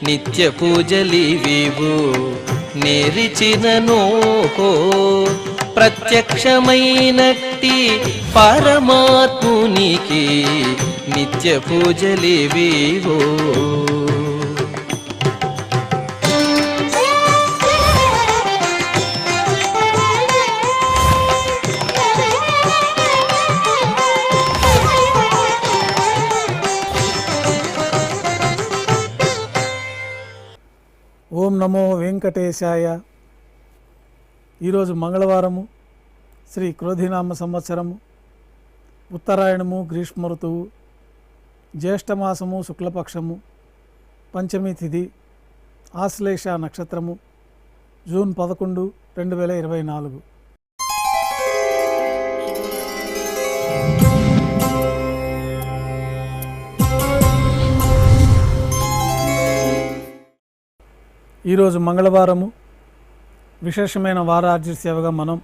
నిత్య పూజలివివు నేరిచిననో ప్రత్యక్షమైనట్టి పరమాత్మునికి నిత్య పూజలివివో. ఓం నమో వెంకటేశాయ. ఈరోజు మంగళవారము, శ్రీ క్రోధినామ సంవత్సరము, ఉత్తరాయణము, గ్రీష్మ ఋతువు, జ్యేష్ఠమాసము, శుక్లపక్షము, పంచమి తిథి, ఆశ్లేష నక్షత్రము, జూన్ 11, 2024. ఈరోజు మంగళవారము, విశేషమైన వారార్జి సేవగా మనం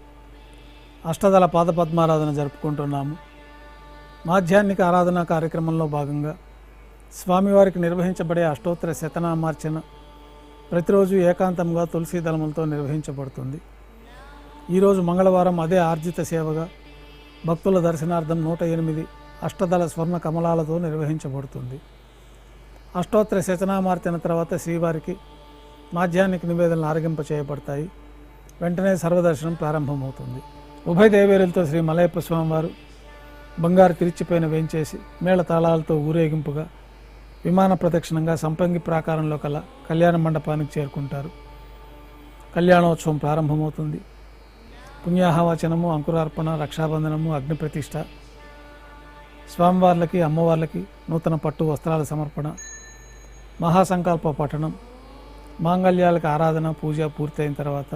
అష్టదళ పాదపద్మారాధన జరుపుకుంటున్నాము. మాధ్యాహ్నిక ఆరాధన కార్యక్రమంలో భాగంగా స్వామివారికి నిర్వహించబడే అష్టోత్తర శతనామార్చన ప్రతిరోజు ఏకాంతంగా తులసీ దళములతో నిర్వహించబడుతుంది. ఈరోజు మంగళవారం అదే ఆర్జిత సేవగా భక్తుల దర్శనార్థం 108 అష్టదళ స్వర్ణ కమలాలతో నిర్వహించబడుతుంది. అష్టోత్తర శతనామార్చన తర్వాత శ్రీవారికి మాధ్యాహ్నిక నివేదనలు ఆరగింప చేయబడతాయి. వెంటనే సర్వదర్శనం ప్రారంభమవుతుంది. ఉభయ దేవేరులతో శ్రీ మలయప్ప స్వామివారు బంగారు తిరిచిపైన వేంచేసి మేళతాళాలతో ఊరేగింపుగా విమాన ప్రదక్షిణంగా సంపంగి ప్రాకారంలో కల కళ్యాణ మండపానికి చేరుకుంటారు. కళ్యాణోత్సవం ప్రారంభమవుతుంది. పుణ్యాహవచనము, అంకురార్పణ, రక్షాబంధనము, అగ్నిప్రతిష్ఠ, స్వామివార్లకి అమ్మవార్లకి నూతన పట్టు వస్త్రాల సమర్పణ, మహాసంకల్ప పఠనం, మాంగళ్యాలకు ఆరాధన, పూజ పూర్తయిన తర్వాత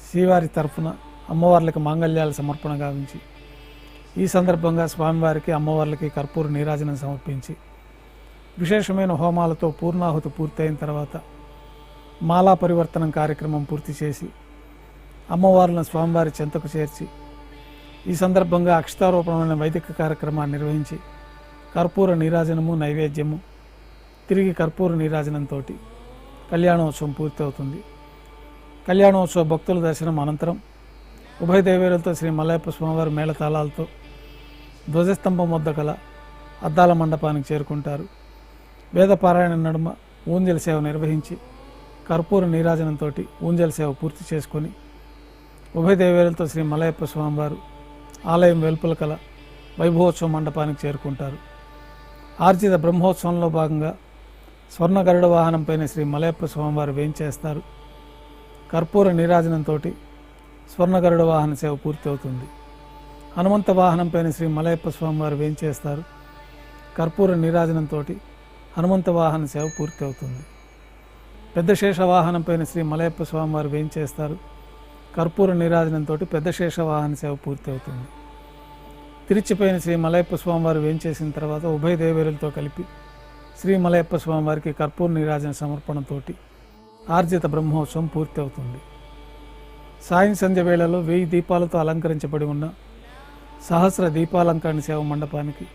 శ్రీవారి తరఫున అమ్మవార్లకి మాంగళ్యాల సమర్పణ గావించి ఈ సందర్భంగా స్వామివారికి అమ్మవార్లకి కర్పూర నీరాజనం సమర్పించి విశేషమైన హోమాలతో పూర్ణాహుతి పూర్తయిన తర్వాత మాలా పరివర్తనం కార్యక్రమం పూర్తి చేసి అమ్మవార్లను స్వామివారి చెంతకు చేర్చి ఈ సందర్భంగా అక్షతారోపణమైన వైదిక కార్యక్రమాన్ని నిర్వహించి కర్పూర నీరాజనము, నైవేద్యము, తిరిగి కర్పూర నీరాజనంతో కళ్యాణోత్సవం పూర్తవుతుంది. కళ్యాణోత్సవ భక్తుల దర్శనం అనంతరం ఉభయ దేవేరులతో శ్రీ మలయప్ప స్వామివారి మేళతాళాలతో ధ్వజస్తంభం వద్ద గల అద్దాల మండపానికి చేరుకుంటారు. వేదపారాయణ నడుమ ఊంజల సేవ నిర్వహించి కర్పూర నీరాజనంతో ఊంజల సేవ పూర్తి చేసుకొని ఉభయ దేవేరులతో శ్రీ మలయప్ప స్వామివారు ఆలయం వెలుపల కల వైభవోత్సవ మండపానికి చేరుకుంటారు. ఆర్జిత బ్రహ్మోత్సవంలో భాగంగా స్వర్ణ గరుడ వాహనంపైన శ్రీ మలయప్ప స్వామివారు వేంచేస్తారు. కర్పూర నీరాజనంతో స్వర్ణ గరుడ వాహన సేవ పూర్తి అవుతుంది. హనుమంత వాహనంపైన శ్రీ మలయప్ప స్వామివారు వేంచేస్తారు. కర్పూర నీరాజనంతో హనుమంత వాహన సేవ పూర్తి అవుతుంది. పెద్ద శేష వాహనంపైన శ్రీ మలయప్ప స్వామివారు వేంచేస్తారు. కర్పూర నీరాజనంతో పెద్ద శేష వాహన సేవ పూర్తి అవుతుంది. తిరిచిపోయిన శ్రీ మలయప్ప స్వామివారు వేంచేసిన తర్వాత ఉభయ దేవేరులతో కలిపి శ్రీ మలయప్ప స్వామివారికి కర్పూర నీరాజన సమర్పణతో ఆర్జిత బ్రహ్మోత్సవం పూర్తి అవుతుంది. సాయం సంధ్య వేళలో 1000 దీపాలతో అలంకరించబడి ఉన్న సహస్ర దీపాలంకరణ సేవ మండపానికి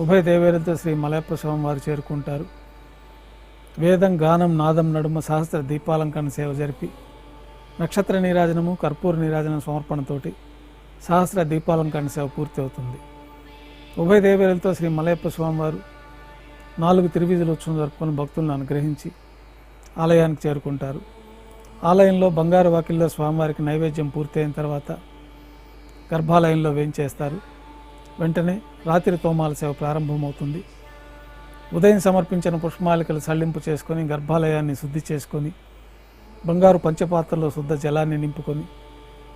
ఉభయ దేవేరులతో శ్రీ మలయప్ప స్వామివారు చేరుకుంటారు. వేదం, గానం, నాదం నడుమ సహస్ర దీపాలంకరణ సేవ జరిపి నక్షత్ర నీరాజనము, కర్పూర నీరాజనం సమర్పణతోటి సహస్ర దీపాలంకరణ సేవ పూర్తి అవుతుంది. ఉభయ దేవేరులతో శ్రీ మలయప్ప స్వామివారు 4 తిరువీధుల ఉత్సవం జరుపుకొని భక్తులను అనుగ్రహించి ఆలయానికి చేరుకుంటారు. ఆలయంలో బంగారు వాకిల్లో స్వామివారికి నైవేద్యం పూర్తయిన తర్వాత గర్భాలయంలో వేంచేస్తారు. వెంటనే రాత్రి తోమాల సేవ ప్రారంభమవుతుంది. ఉదయం సమర్పించిన పుష్పమాలికలు సళ్లింపు చేసుకొని గర్భాలయాన్ని శుద్ధి చేసుకొని బంగారు పంచపాత్రలో శుద్ధ జలాన్ని నింపుకొని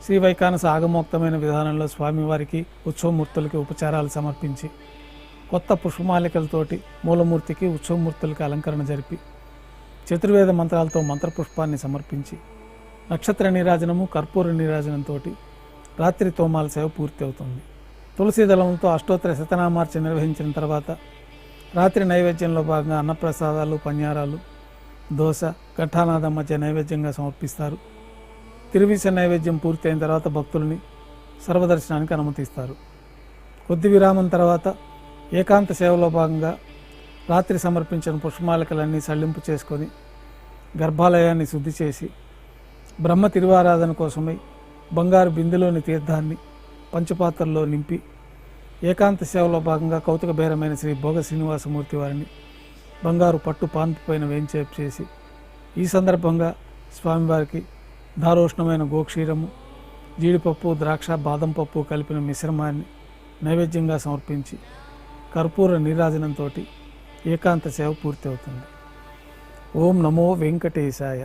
శ్రీ వైకానస ఆగమోక్తమైన విధానంలో స్వామివారికి ఉత్సవమూర్తులకి ఉపచారాలు సమర్పించి కొత్త పుష్పమాలికలతోటి మూలమూర్తికి ఉత్సవమూర్తులకి అలంకరణ జరిపి చతుర్వేద మంత్రాలతో మంత్రపుష్పాన్ని సమర్పించి నక్షత్ర నీరాజనము, కర్పూర నీరాజనంతో రాత్రి తోమాల సేవ పూర్తి అవుతుంది. తులసీ దళంతో అష్టోత్తర శతనామార్చన నిర్వహించిన తర్వాత రాత్రి నైవేద్యంలో భాగంగా అన్నప్రసాదాలు, పన్యారాలు, దోశ, ఘంటానాదం మధ్య నైవేద్యంగా సమర్పిస్తారు. తిరువీస నైవేద్యం పూర్తయిన తర్వాత భక్తుల్ని సర్వదర్శనానికి అనుమతిస్తారు. కొద్ది విరామం తర్వాత ఏకాంత సేవలో భాగంగా రాత్రి సమర్పించిన పుష్పమాలికలన్నీ సళ్లింపు చేసుకొని గర్భాలయాన్ని శుద్ధి చేసి బ్రహ్మ తిరువారాధన కోసమై బంగారు బిందెలోని తీర్థాన్ని పంచపాత్రల్లో నింపి ఏకాంత సేవలో భాగంగా కౌతుక బేరమైన శ్రీ భోగ శ్రీనివాసమూర్తి వారిని బంగారు పట్టు పాన్పు పైన వేంచేపు చేసి ఈ సందర్భంగా స్వామివారికి దారోష్ణమైన గోక్షీరము, జీడిపప్పు, ద్రాక్ష, బాదం పప్పు కలిపిన మిశ్రమాన్ని నైవేద్యంగా సమర్పించి కర్పూర నీరాజనంతో ఏకాంత సేవ పూర్తి అవుతుంది. ఓం నమో వెంకటేశాయ.